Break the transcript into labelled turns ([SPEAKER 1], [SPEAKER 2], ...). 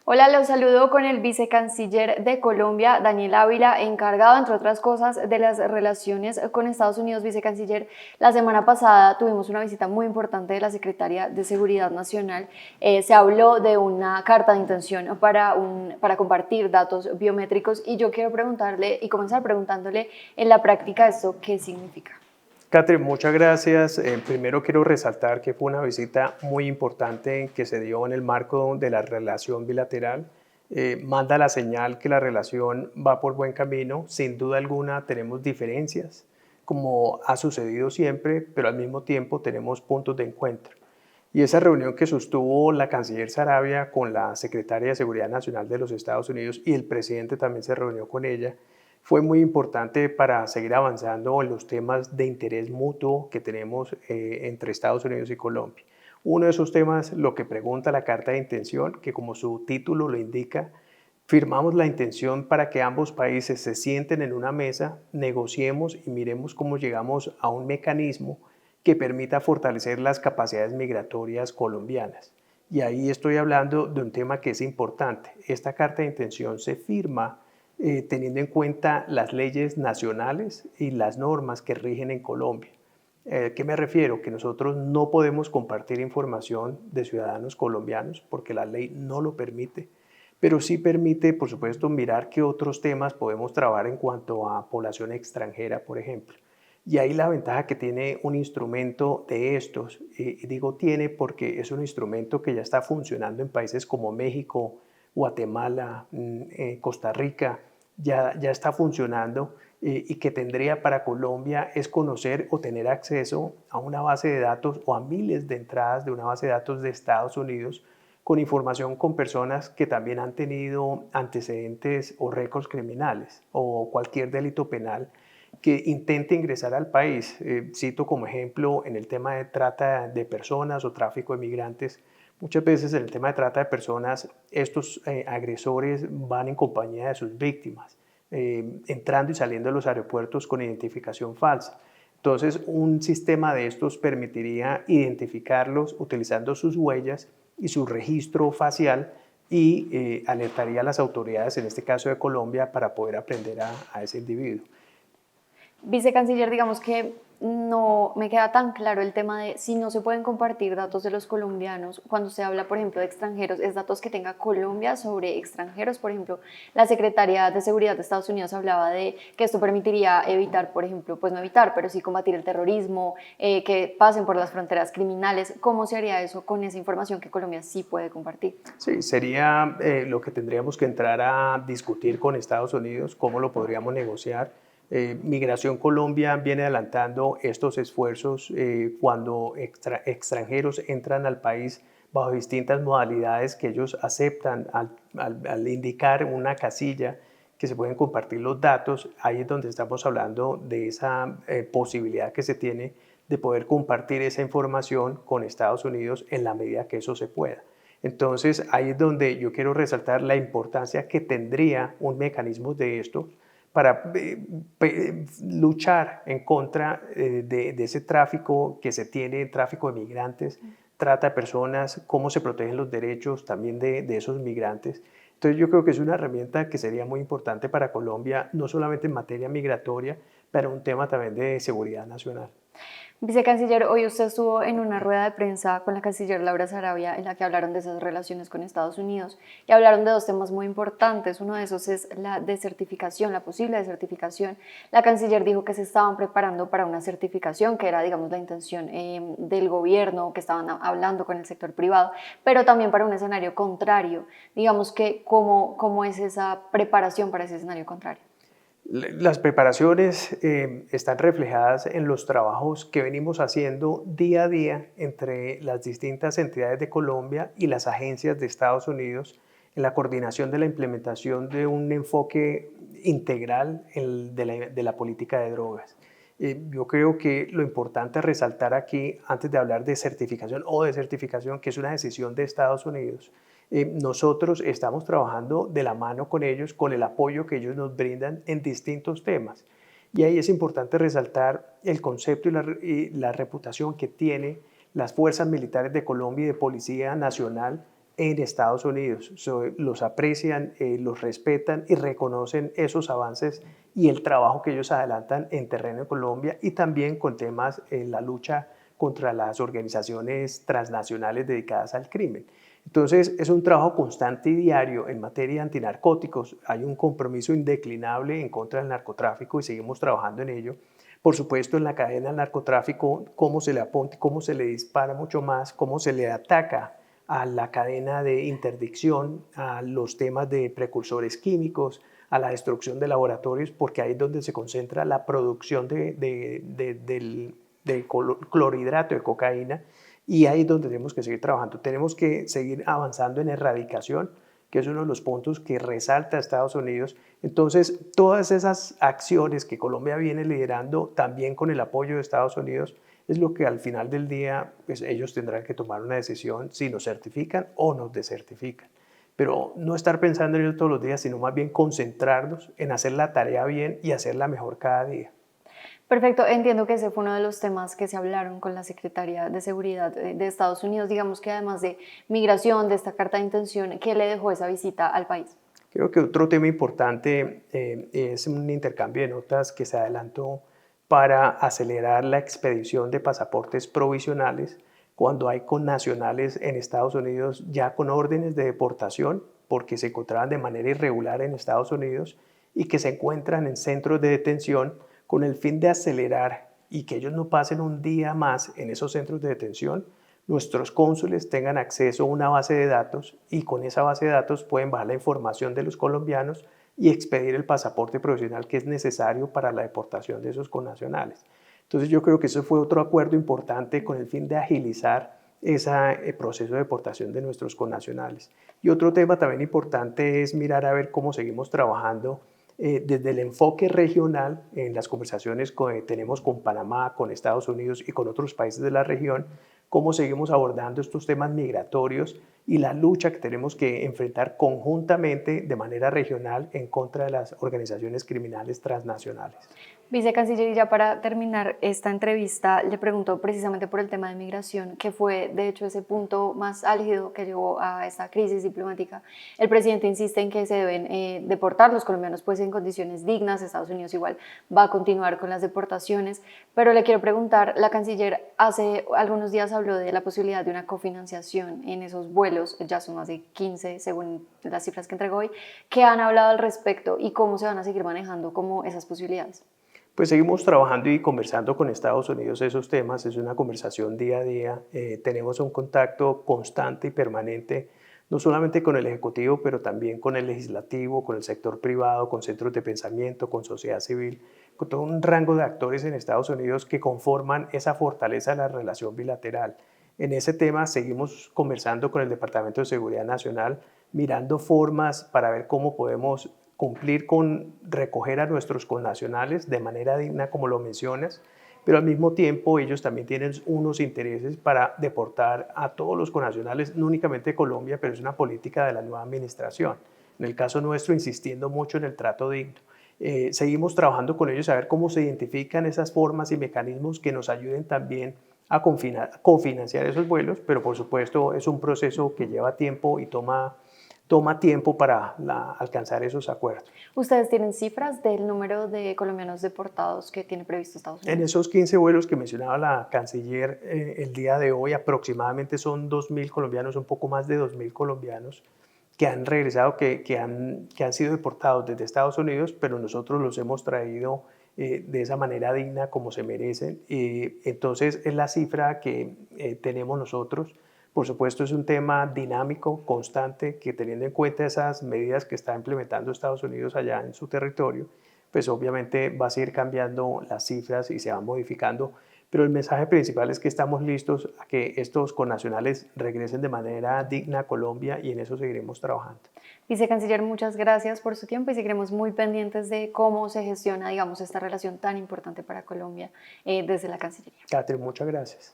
[SPEAKER 1] Hola, los saludo con el vicecanciller de Colombia, Daniel Ávila, encargado, entre otras cosas, de las relaciones con Estados Unidos. Vicecanciller, la semana pasada tuvimos una visita muy importante de la Secretaria de Seguridad Nacional. Se habló de una carta de intención para compartir datos biométricos y yo quiero preguntarle y comenzar preguntándole en la práctica esto, ¿qué significa?
[SPEAKER 2] Catherine, muchas gracias. Primero quiero resaltar que fue una visita muy importante que se dio en el marco de la relación bilateral. Manda la señal que la relación va por buen camino. Sin duda alguna tenemos diferencias, como ha sucedido siempre, pero al mismo tiempo tenemos puntos de encuentro. Y esa reunión que sostuvo la canciller Sarabia con la secretaria de Seguridad Nacional de los Estados Unidos y el presidente también se reunió con ella, fue muy importante para seguir avanzando en los temas de interés mutuo que tenemos entre Estados Unidos y Colombia. Uno de esos temas, lo que pregunta la carta de intención, que como su título lo indica, firmamos la intención para que ambos países se sienten en una mesa, negociemos y miremos cómo llegamos a un mecanismo que permita fortalecer las capacidades migratorias colombianas. Y ahí estoy hablando de un tema que es importante. Esta carta de intención se firma teniendo en cuenta las leyes nacionales y las normas que rigen en Colombia. ¿Qué me refiero? Que nosotros no podemos compartir información de ciudadanos colombianos porque la ley no lo permite, pero sí permite, por supuesto, mirar qué otros temas podemos trabajar en cuanto a población extranjera, por ejemplo. Y ahí la ventaja que tiene un instrumento de estos, y digo tiene porque es un instrumento que ya está funcionando en países como México, Guatemala, Costa Rica, ya está funcionando y que tendría para Colombia es conocer o tener acceso a una base de datos o a miles de entradas de una base de datos de Estados Unidos con información con personas que también han tenido antecedentes o récords criminales o cualquier delito penal que intente ingresar al país. Cito como ejemplo en el tema de trata de personas o tráfico de migrantes. Muchas veces en el tema de trata de personas, estos agresores van en compañía de sus víctimas, entrando y saliendo de los aeropuertos con identificación falsa. Entonces, un sistema de estos permitiría identificarlos utilizando sus huellas y su registro facial y alertaría a las autoridades, en este caso de Colombia, para poder aprender a ese individuo.
[SPEAKER 1] Vicecanciller, digamos que no me queda tan claro el tema de si no se pueden compartir datos de los colombianos. Cuando se habla, por ejemplo, de extranjeros, es datos que tenga Colombia sobre extranjeros. Por ejemplo, la Secretaría de Seguridad de Estados Unidos hablaba de que esto permitiría evitar, por ejemplo, pues no evitar, pero sí combatir el terrorismo, que pasen por las fronteras criminales. ¿Cómo se haría eso con esa información que Colombia sí puede compartir?
[SPEAKER 2] Sí, sería lo que tendríamos que entrar a discutir con Estados Unidos, cómo lo podríamos negociar. Migración Colombia viene adelantando estos esfuerzos cuando extranjeros entran al país bajo distintas modalidades que ellos aceptan al indicar una casilla que se pueden compartir los datos. Ahí es donde estamos hablando de esa posibilidad que se tiene de poder compartir esa información con Estados Unidos en la medida que eso se pueda. Entonces, ahí es donde yo quiero resaltar la importancia que tendría un mecanismo de esto para luchar en contra de ese tráfico que se tiene, tráfico de migrantes, trata de personas, cómo se protegen los derechos también de esos migrantes. Entonces yo creo que es una herramienta que sería muy importante para Colombia, no solamente en materia migratoria, pero un tema también de seguridad nacional.
[SPEAKER 1] Vicecanciller, hoy usted estuvo en una rueda de prensa con la canciller Laura Sarabia en la que hablaron de esas relaciones con Estados Unidos y hablaron de dos temas muy importantes. Uno de esos es la desertificación, la posible desertificación. La canciller dijo que se estaban preparando para una certificación, que era, digamos, la intención del gobierno, que estaban hablando con el sector privado, pero también para un escenario contrario. Digamos que, ¿cómo es esa preparación para ese escenario contrario?
[SPEAKER 2] Las preparaciones están reflejadas en los trabajos que venimos haciendo día a día entre las distintas entidades de Colombia y las agencias de Estados Unidos en la coordinación de la implementación de un enfoque integral de la política de drogas. Yo creo que lo importante a resaltar aquí, antes de hablar de certificación o desertificación, que es una decisión de Estados Unidos, nosotros estamos trabajando de la mano con ellos, con el apoyo que ellos nos brindan en distintos temas. Y ahí es importante resaltar el concepto y la reputación que tienen las fuerzas militares de Colombia y de Policía Nacional en Estados Unidos. Los aprecian, los respetan y reconocen esos avances y el trabajo que ellos adelantan en terreno de Colombia y también con temas en la lucha contra las organizaciones transnacionales dedicadas al crimen. Entonces, es un trabajo constante y diario en materia de antinarcóticos. Hay un compromiso indeclinable en contra del narcotráfico y seguimos trabajando en ello. Por supuesto, en la cadena del narcotráfico, cómo se le apunta, cómo se le dispara mucho más, cómo se le ataca a la cadena de interdicción, a los temas de precursores químicos, a la destrucción de laboratorios, porque ahí es donde se concentra la producción del clorhidrato de cocaína y ahí es donde tenemos que seguir trabajando. Tenemos que seguir avanzando en erradicación, que es uno de los puntos que resalta Estados Unidos. Entonces, todas esas acciones que Colombia viene liderando, también con el apoyo de Estados Unidos, es lo que al final del día pues, ellos tendrán que tomar una decisión si nos certifican o nos desertifican. Pero no estar pensando en ello todos los días, sino más bien concentrarnos en hacer la tarea bien y hacerla mejor cada día.
[SPEAKER 1] Perfecto, entiendo que ese fue uno de los temas que se hablaron con la Secretaría de Seguridad de Estados Unidos, digamos que además de migración, de esta carta de intención, ¿qué le dejó esa visita al país?
[SPEAKER 2] Creo que otro tema importante es un intercambio de notas que se adelantó para acelerar la expedición de pasaportes provisionales cuando hay connacionales en Estados Unidos ya con órdenes de deportación porque se encontraban de manera irregular en Estados Unidos y que se encuentran en centros de detención con el fin de acelerar y que ellos no pasen un día más en esos centros de detención, nuestros cónsules tengan acceso a una base de datos y con esa base de datos pueden bajar la información de los colombianos y expedir el pasaporte provisional que es necesario para la deportación de esos connacionales. Entonces yo creo que eso fue otro acuerdo importante con el fin de agilizar ese proceso de deportación de nuestros connacionales. Y otro tema también importante es mirar a ver cómo seguimos trabajando desde el enfoque regional en las conversaciones que tenemos con Panamá, con Estados Unidos y con otros países de la región, cómo seguimos abordando estos temas migratorios y la lucha que tenemos que enfrentar conjuntamente de manera regional en contra de las organizaciones criminales transnacionales.
[SPEAKER 1] Vicecanciller, y ya para terminar esta entrevista, le pregunto precisamente por el tema de migración, que fue de hecho ese punto más álgido que llevó a esta crisis diplomática. El presidente insiste en que se deben deportar los colombianos pues en condiciones dignas. Estados Unidos igual va a continuar con las deportaciones, pero le quiero preguntar, la canciller hace algunos días habló de la posibilidad de una cofinanciación en esos vuelos, ya son más de 15 según las cifras que entregó hoy. ¿Qué han hablado al respecto y cómo se van a seguir manejando como esas posibilidades?
[SPEAKER 2] Pues seguimos trabajando y conversando con Estados Unidos esos temas, es una conversación día a día, tenemos un contacto constante y permanente, no solamente con el Ejecutivo, pero también con el Legislativo, con el sector privado, con centros de pensamiento, con sociedad civil, con todo un rango de actores en Estados Unidos que conforman esa fortaleza de la relación bilateral. En ese tema seguimos conversando con el Departamento de Seguridad Nacional, mirando formas para ver cómo podemos cumplir con recoger a nuestros connacionales de manera digna, como lo mencionas, pero al mismo tiempo ellos también tienen unos intereses para deportar a todos los connacionales, no únicamente de Colombia, pero es una política de la nueva administración. En el caso nuestro, insistiendo mucho en el trato digno. Seguimos trabajando con ellos a ver cómo se identifican esas formas y mecanismos que nos ayuden también a cofinanciar esos vuelos, pero por supuesto es un proceso que lleva tiempo y toma tiempo para alcanzar esos acuerdos.
[SPEAKER 1] ¿Ustedes tienen cifras del número de colombianos deportados que tiene previsto Estados
[SPEAKER 2] En
[SPEAKER 1] Unidos?
[SPEAKER 2] esos 15 vuelos que mencionaba la canciller el día de hoy, aproximadamente son 2.000 colombianos, un poco más de 2.000 colombianos que han regresado, que han sido deportados desde Estados Unidos, pero nosotros los hemos traído de esa manera digna como se merecen. Entonces es la cifra que tenemos nosotros. Por supuesto es un tema dinámico, constante, que teniendo en cuenta esas medidas que está implementando Estados Unidos allá en su territorio, pues obviamente va a seguir cambiando las cifras y se van modificando, pero el mensaje principal es que estamos listos a que estos connacionales regresen de manera digna a Colombia y en eso seguiremos trabajando.
[SPEAKER 1] Vicecanciller, muchas gracias por su tiempo y seguiremos muy pendientes de cómo se gestiona, digamos, esta relación tan importante para Colombia desde la Cancillería.
[SPEAKER 2] Catherine, muchas gracias.